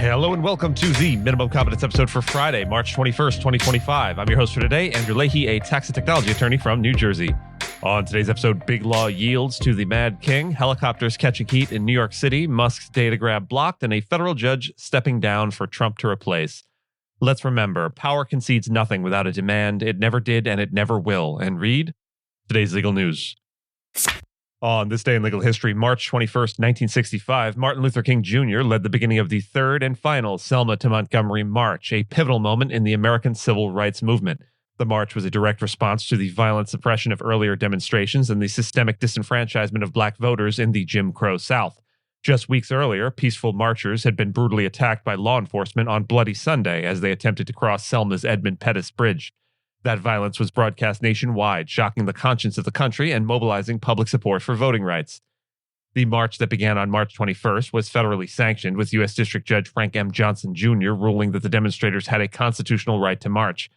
Hello and welcome to the Minimum Competence episode for Friday, March 21st, 2025. I'm your host for today, Andrew Leahy, a tax and technology attorney from New Jersey. On today's episode, big law yields to the Mad King, helicopters catching heat in New York City, Musk's data grab blocked, and a federal judge stepping down for Trump to replace. Let's remember, power concedes nothing without a demand. It never did and it never will. And read today's legal news. On this day in legal history, March 21st, 1965, Martin Luther King Jr. led the beginning of the third and final Selma to Montgomery March, a pivotal moment in the American civil rights movement. The march was a direct response to the violent suppression of earlier demonstrations and the systemic disenfranchisement of black voters in the Jim Crow South. Just weeks earlier, peaceful marchers had been brutally attacked by law enforcement on Bloody Sunday as they attempted to cross Selma's Edmund Pettus Bridge. That violence was broadcast nationwide, shocking the conscience of the country and mobilizing public support for voting rights. The march that began on March 21st was federally sanctioned, with U.S. District Judge Frank M. Johnson Jr. ruling that the demonstrators had a constitutional right to march.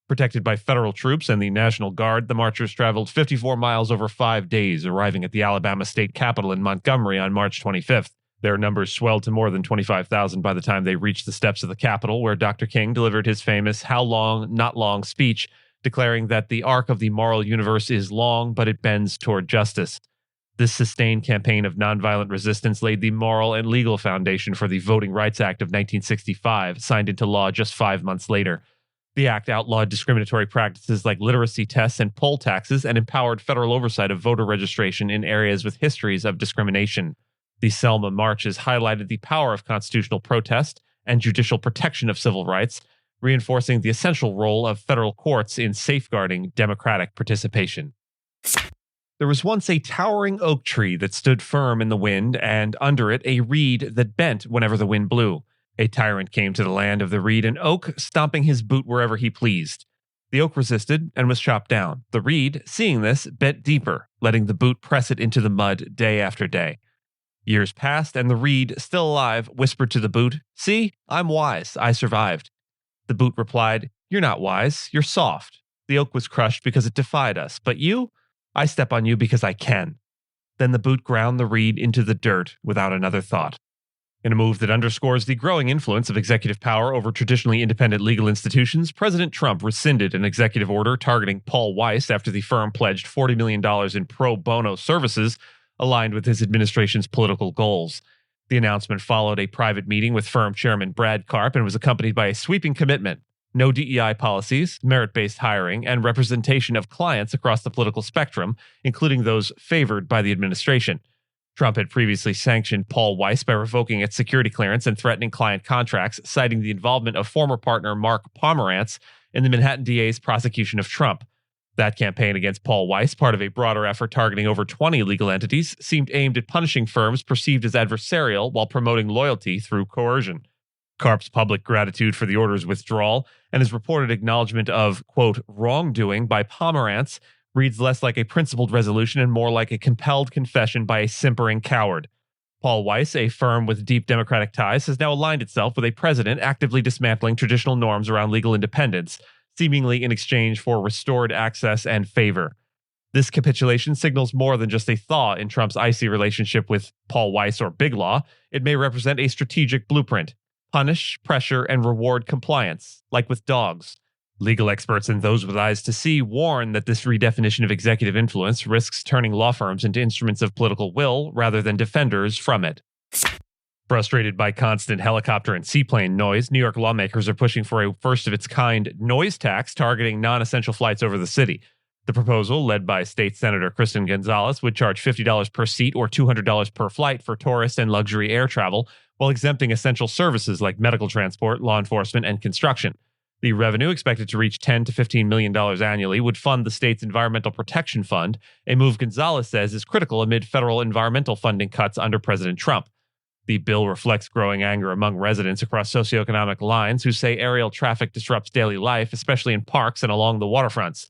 Protected by federal troops and the National Guard, the marchers traveled 54 miles over 5 days, arriving at the Alabama state capitol in Montgomery on March 25th. Their numbers swelled to more than 25,000 by the time they reached the steps of the Capitol, where Dr. King delivered his famous "How long, not long" speech, declaring that the arc of the moral universe is long, but it bends toward justice. This sustained campaign of nonviolent resistance laid the moral and legal foundation for the Voting Rights Act of 1965, signed into law just 5 months later. The act outlawed discriminatory practices like literacy tests and poll taxes and empowered federal oversight of voter registration in areas with histories of discrimination. The Selma marches highlighted the power of constitutional protest and judicial protection of civil rights, reinforcing the essential role of federal courts in safeguarding democratic participation. There was once a towering oak tree that stood firm in the wind, and under it a reed that bent whenever the wind blew. A tyrant came to the land of the reed and oak, stomping his boot wherever he pleased. The oak resisted and was chopped down. The reed, seeing this, bent deeper, letting the boot press it into the mud day after day. Years passed, and the reed, still alive, whispered to the boot, "See, I'm wise. I survived." The boot replied, "You're not wise. You're soft. The oak was crushed because it defied us, but you? I step on you because I can." Then the boot ground the reed into the dirt without another thought. In a move that underscores the growing influence of executive power over traditionally independent legal institutions, President Trump rescinded an executive order targeting Paul Weiss after the firm pledged $40 million in pro bono services aligned with his administration's political goals. The announcement followed a private meeting with firm chairman Brad Karp and was accompanied by a sweeping commitment: no DEI policies, merit-based hiring, and representation of clients across the political spectrum, including those favored by the administration. Trump had previously sanctioned Paul Weiss by revoking its security clearance and threatening client contracts, citing the involvement of former partner Mark Pomerantz in the Manhattan DA's prosecution of Trump. That campaign against Paul Weiss, part of a broader effort targeting over 20 legal entities, seemed aimed at punishing firms perceived as adversarial while promoting loyalty through coercion. Karp's public gratitude for the order's withdrawal and his reported acknowledgement of, quote, wrongdoing by Pomerantz reads less like a principled resolution and more like a compelled confession by a simpering coward. Paul Weiss, a firm with deep Democratic ties, has now aligned itself with a president actively dismantling traditional norms around legal independence, seemingly in exchange for restored access and favor. This capitulation signals more than just a thaw in Trump's icy relationship with Paul Weiss or Big Law. It may represent a strategic blueprint: punish, pressure, and reward compliance, like with dogs. Legal experts and those with eyes to see warn that this redefinition of executive influence risks turning law firms into instruments of political will rather than defenders from it. Frustrated by constant helicopter and seaplane noise, New York lawmakers are pushing for a first-of-its-kind noise tax targeting non-essential flights over the city. The proposal, led by State Senator Kristen Gonzalez, would charge $50 per seat or $200 per flight for tourist and luxury air travel, while exempting essential services like medical transport, law enforcement, and construction. The revenue, expected to reach $10 to $15 million annually, would fund the state's Environmental Protection Fund, a move Gonzalez says is critical amid federal environmental funding cuts under President Trump. The bill reflects growing anger among residents across socioeconomic lines who say aerial traffic disrupts daily life, especially in parks and along the waterfronts.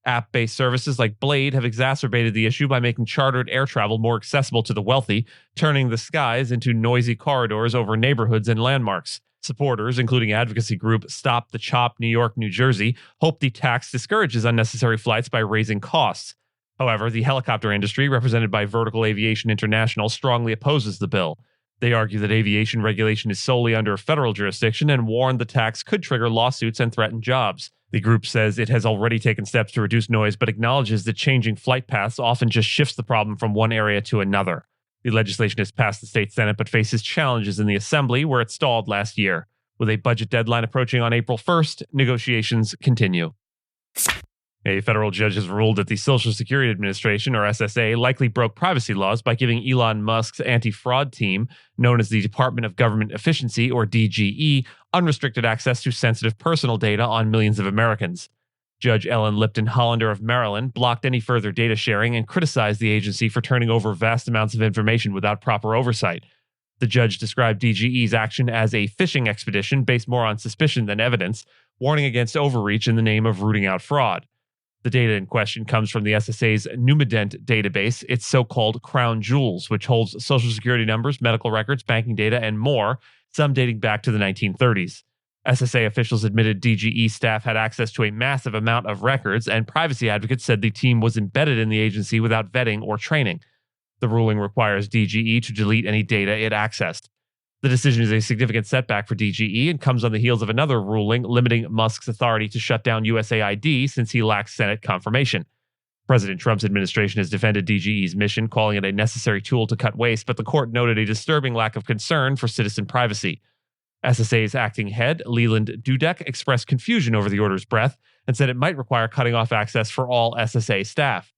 App-based services like Blade have exacerbated the issue by making chartered air travel more accessible to the wealthy, turning the skies into noisy corridors over neighborhoods and landmarks. Supporters, including advocacy group Stop the Chop New York, New Jersey, hope the tax discourages unnecessary flights by raising costs. However, the helicopter industry, represented by Vertical Aviation International, strongly opposes the bill. They argue that aviation regulation is solely under federal jurisdiction and warn the tax could trigger lawsuits and threaten jobs. The group says it has already taken steps to reduce noise, but acknowledges that changing flight paths often just shifts the problem from one area to another. The legislation has passed the state Senate but faces challenges in the Assembly, where it stalled last year. With a budget deadline approaching on April 1st, negotiations continue. A federal judge has ruled that the Social Security Administration, or SSA, likely broke privacy laws by giving Elon Musk's anti-fraud team, known as the Department of Government Efficiency, or DGE, unrestricted access to sensitive personal data on millions of Americans. Judge Ellen Lipton Hollander of Maryland blocked any further data sharing and criticized the agency for turning over vast amounts of information without proper oversight. The judge described DGE's action as a fishing expedition based more on suspicion than evidence, warning against overreach in the name of rooting out fraud. The data in question comes from the SSA's Numident database, its so-called crown jewels, which holds social security numbers, medical records, banking data, and more, some dating back to the 1930s. SSA officials admitted DGE staff had access to a massive amount of records, and privacy advocates said the team was embedded in the agency without vetting or training. The ruling requires DGE to delete any data it accessed. The decision is a significant setback for DGE and comes on the heels of another ruling limiting Musk's authority to shut down USAID since he lacks Senate confirmation. President Trump's administration has defended DGE's mission, calling it a necessary tool to cut waste, but the court noted a disturbing lack of concern for citizen privacy. SSA's acting head, Leland Dudek, expressed confusion over the order's breadth and said it might require cutting off access for all SSA staff.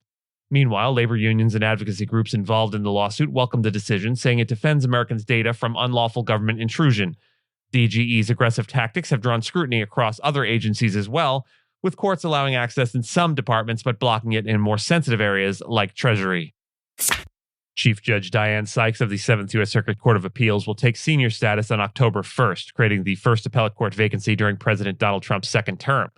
Meanwhile, labor unions and advocacy groups involved in the lawsuit welcomed the decision, saying it defends Americans' data from unlawful government intrusion. DGE's aggressive tactics have drawn scrutiny across other agencies as well, with courts allowing access in some departments but blocking it in more sensitive areas like Treasury. Chief Judge Diane Sykes of the 7th U.S. Circuit Court of Appeals will take senior status on October 1st, creating the first appellate court vacancy during President Donald Trump's second term.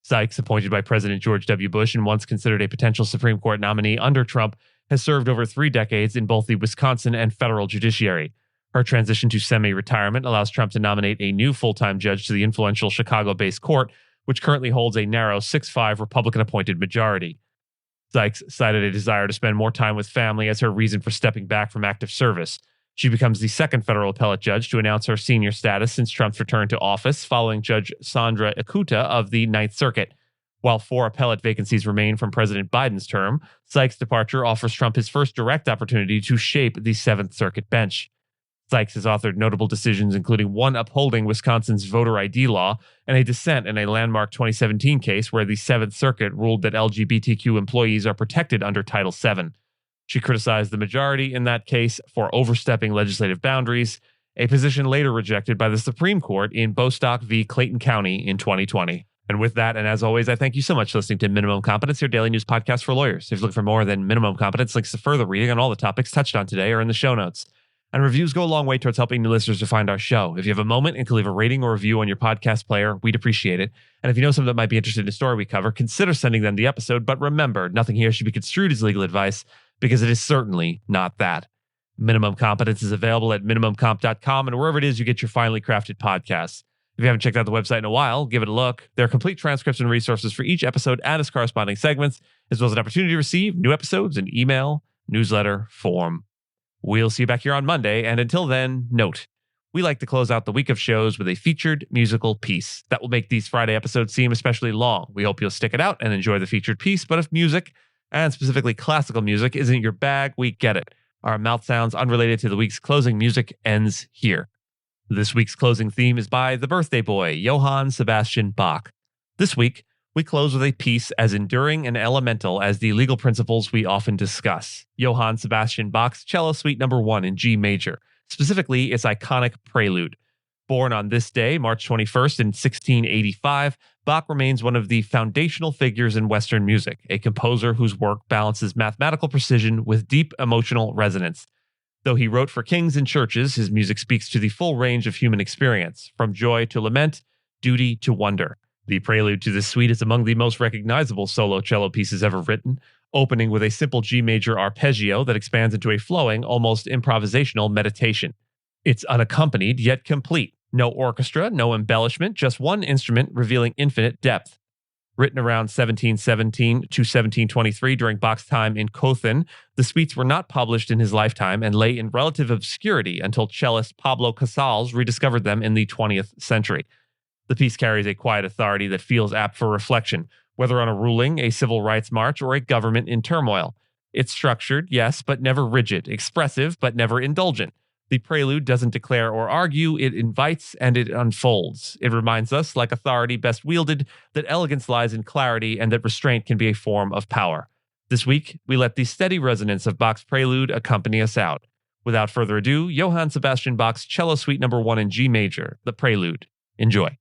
Sykes, appointed by President George W. Bush and once considered a potential Supreme Court nominee under Trump, has served over 3 decades in both the Wisconsin and federal judiciary. Her transition to semi-retirement allows Trump to nominate a new full-time judge to the influential Chicago-based court, which currently holds a narrow 6-5 Republican-appointed majority. Sykes cited a desire to spend more time with family as her reason for stepping back from active service. She becomes the second federal appellate judge to announce her senior status since Trump's return to office, following Judge Sandra Ikuta of the Ninth Circuit. While 4 appellate vacancies remain from President Biden's term, Sykes' departure offers Trump his first direct opportunity to shape the 7th Circuit bench. Sykes has authored notable decisions, including one upholding Wisconsin's voter ID law and a dissent in a landmark 2017 case where the 7th Circuit ruled that LGBTQ employees are protected under Title VII. She criticized the majority in that case for overstepping legislative boundaries, a position later rejected by the Supreme Court in Bostock v. Clayton County in 2020. And with that, and as always, I thank you so much for listening to Minimum Competence, your daily news podcast for lawyers. If you're looking for more than Minimum Competence, links to further reading on all the topics touched on today are in the show notes. And reviews go a long way towards helping new listeners to find our show. If you have a moment and can leave a rating or review on your podcast player, we'd appreciate it. And if you know someone that might be interested in a story we cover, consider sending them the episode. But remember, nothing here should be construed as legal advice, because it is certainly not that. Minimum Competence is available at minimumcomp.com and wherever it is you get your finely crafted podcasts. If you haven't checked out the website in a while, give it a look. There are complete transcripts and resources for each episode and its corresponding segments, as well as an opportunity to receive new episodes in email, newsletter, form. We'll see you back here on Monday, and until then, note, we like to close out the week of shows with a featured musical piece. That will make these Friday episodes seem especially long. We hope you'll stick it out and enjoy the featured piece, but if music, and specifically classical music, isn't your bag, we get it. Our mouth sounds unrelated to the week's closing music ends here. This week's closing theme is by the birthday boy, Johann Sebastian Bach. This week, we close with a piece as enduring and elemental as the legal principles we often discuss. Johann Sebastian Bach's Cello Suite No. 1 in G major, specifically its iconic prelude. Born on this day, March 21st in 1685, Bach remains one of the foundational figures in Western music, a composer whose work balances mathematical precision with deep emotional resonance. Though he wrote for kings and churches, his music speaks to the full range of human experience, from joy to lament, duty to wonder. The prelude to this suite is among the most recognizable solo cello pieces ever written, opening with a simple G major arpeggio that expands into a flowing, almost improvisational meditation. It's unaccompanied yet complete. No orchestra, no embellishment, just one instrument revealing infinite depth. Written around 1717 to 1723 during Bach's time in Cothen, the suites were not published in his lifetime and lay in relative obscurity until cellist Pablo Casals rediscovered them in the 20th century. The piece carries a quiet authority that feels apt for reflection, whether on a ruling, a civil rights march, or a government in turmoil. It's structured, yes, but never rigid, expressive, but never indulgent. The prelude doesn't declare or argue, it invites and it unfolds. It reminds us, like authority best wielded, that elegance lies in clarity and that restraint can be a form of power. This week, we let the steady resonance of Bach's prelude accompany us out. Without further ado, Johann Sebastian Bach's Cello Suite No. 1 in G major, the Prelude. Enjoy.